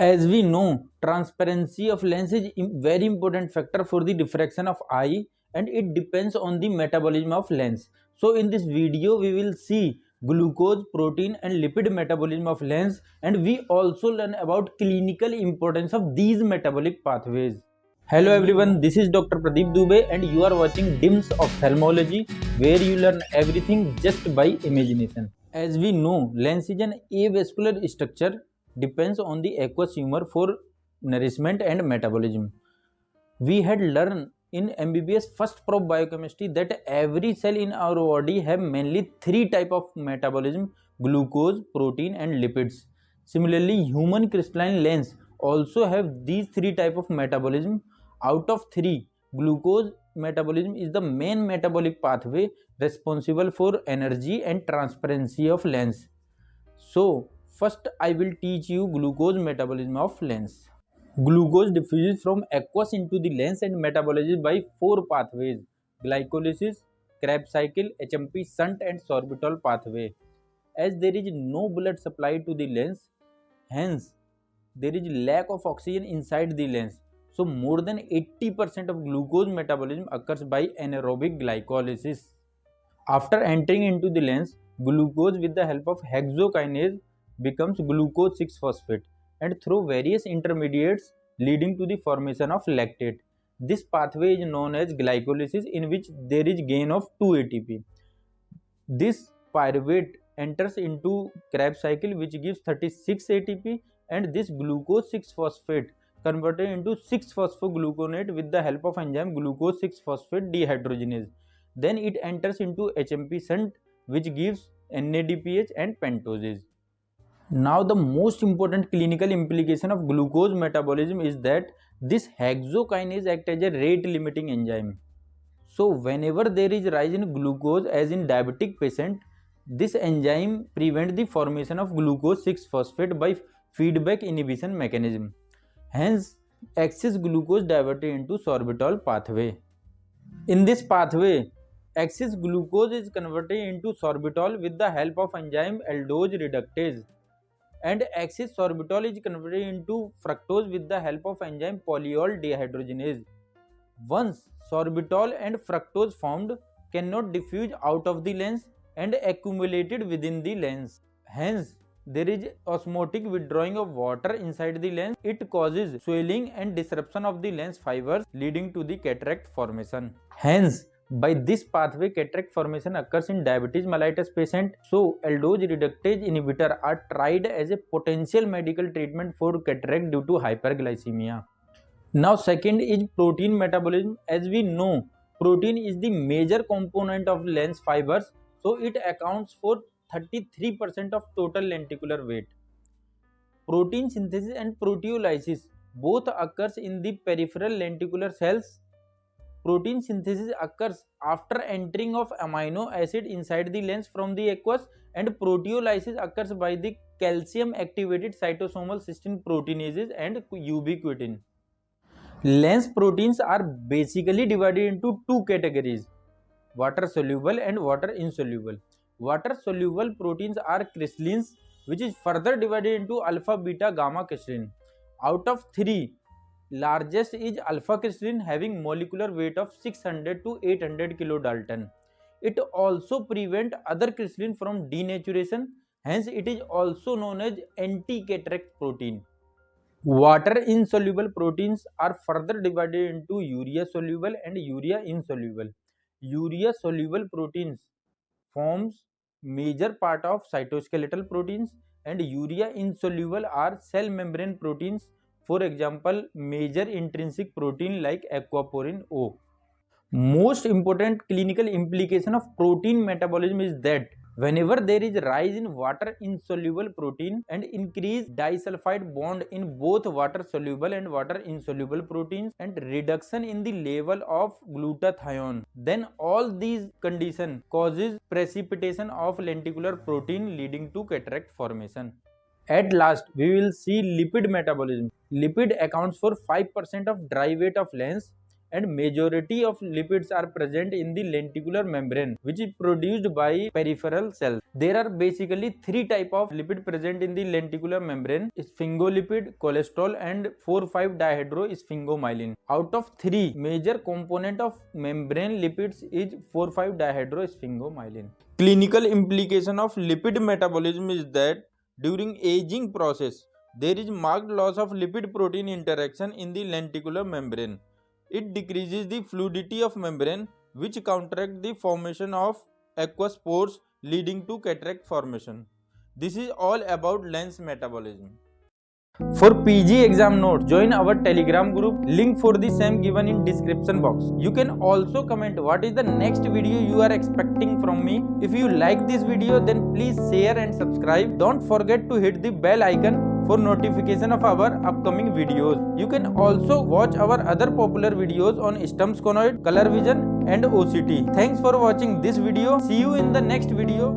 As we know, transparency of lens is very important factor for the diffraction of eye, and it depends on the metabolism of lens. So in this video we will see glucose, protein and lipid metabolism of lens, and we also learn about clinical importance of these metabolic pathways. Hello everyone, this is Dr. Pradeep Dubey and you are watching DIMS Ophthalmology, where you learn everything just by imagination. As we know, lens is an avascular structure, depends on the aqueous humor for nourishment and metabolism. We had learned in MBBS first probe biochemistry that every cell in our body have mainly three type of metabolism: glucose, protein and lipids. Similarly, human crystalline lens also have these three type of metabolism. Out of three, glucose metabolism is the main metabolic pathway responsible for energy and transparency of lens. So first I will teach you glucose metabolism of lens. Glucose diffuses from aqueous into the lens and metabolizes by four pathways: glycolysis, Krebs cycle, HMP shunt and sorbitol pathway. As there is no blood supply to the lens, hence there is lack of oxygen inside the lens. So more than 80% of glucose metabolism occurs by anaerobic glycolysis. After entering into the lens, glucose with the help of hexokinase becomes glucose 6-phosphate and through various intermediates leading to the formation of lactate. This pathway is known as glycolysis, in which there is gain of 2 ATP. This pyruvate enters into Krebs cycle, which gives 36 ATP, and this glucose 6-phosphate converted into 6-phosphogluconate with the help of enzyme glucose 6-phosphate dehydrogenase. Then it enters into HMP shunt, which gives NADPH and pentoses. Now the most important clinical implication of glucose metabolism is that this hexokinase acts as a rate limiting enzyme. So whenever there is rise in glucose, as in diabetic patient, this enzyme prevents the formation of glucose 6-phosphate by feedback inhibition mechanism. Hence, excess glucose diverted into sorbitol pathway. In this pathway, excess glucose is converted into sorbitol with the help of enzyme aldose reductase, and excess sorbitol is converted into fructose with the help of enzyme polyol dehydrogenase. Once sorbitol and fructose formed cannot diffuse out of the lens and accumulated within the lens. Hence, there is osmotic withdrawing of water inside the lens. It causes swelling and disruption of the lens fibers, leading to the cataract formation. Hence, by this pathway, cataract formation occurs in diabetes mellitus patient. So, aldose reductase inhibitor are tried as a potential medical treatment for cataract due to hyperglycemia. Now second is protein metabolism. As we know, protein is the major component of lens fibers, so it accounts for 33% of total lenticular weight. Protein synthesis and proteolysis both occurs in the peripheral lenticular cells. Protein synthesis occurs after entering of amino acid inside the lens from the aqueous, and proteolysis occurs by the calcium activated cytosomal cysteine proteinases and ubiquitin. Lens proteins are basically divided into two categories: water soluble and water insoluble. Water soluble proteins are crystallines, which is further divided into alpha, beta, gamma crystalline. Out of three, largest is alpha crystalline, having molecular weight of 600 to 800 kilodalton. It also prevents other crystalline from denaturation, hence it is also known as anti-cataract protein. Water insoluble proteins are further divided into urea soluble and urea insoluble. Urea soluble proteins forms major part of cytoskeletal proteins, and urea insoluble are cell membrane proteins, for example major intrinsic protein like aquaporin O. Most important clinical implication of protein metabolism is that whenever there is rise in water insoluble protein and increase disulfide bond in both water soluble and water insoluble proteins and reduction in the level of glutathione, then all these condition causes precipitation of lenticular protein leading to cataract formation. At last, we will see lipid metabolism. Lipid accounts for 5% of dry weight of lens. and majority of lipids are present in the lenticular membrane, which is produced by peripheral cells. There are basically three types of lipid present in the lenticular membrane: sphingolipid, cholesterol, and 4,5 dihydrophingomyelin. Out of three major component of membrane lipids is 4,5 dihydrophingomyelin. Clinical implication of lipid metabolism is that during aging process, there is marked loss of lipid-protein interaction in the lenticular membrane. It decreases the fluidity of membrane, which counteracts the formation of aqueous pores, leading to cataract formation. This is all about lens metabolism. For PG exam notes, join our Telegram group. Link for the same given in description box. You can also comment what is the next video you are expecting from me. If you like this video, then please share and subscribe. Don't forget to hit the bell icon for notification of our upcoming videos. You can also watch our other popular videos on stumps conoid, color vision and OCT. Thanks for watching this video. See you in the next video.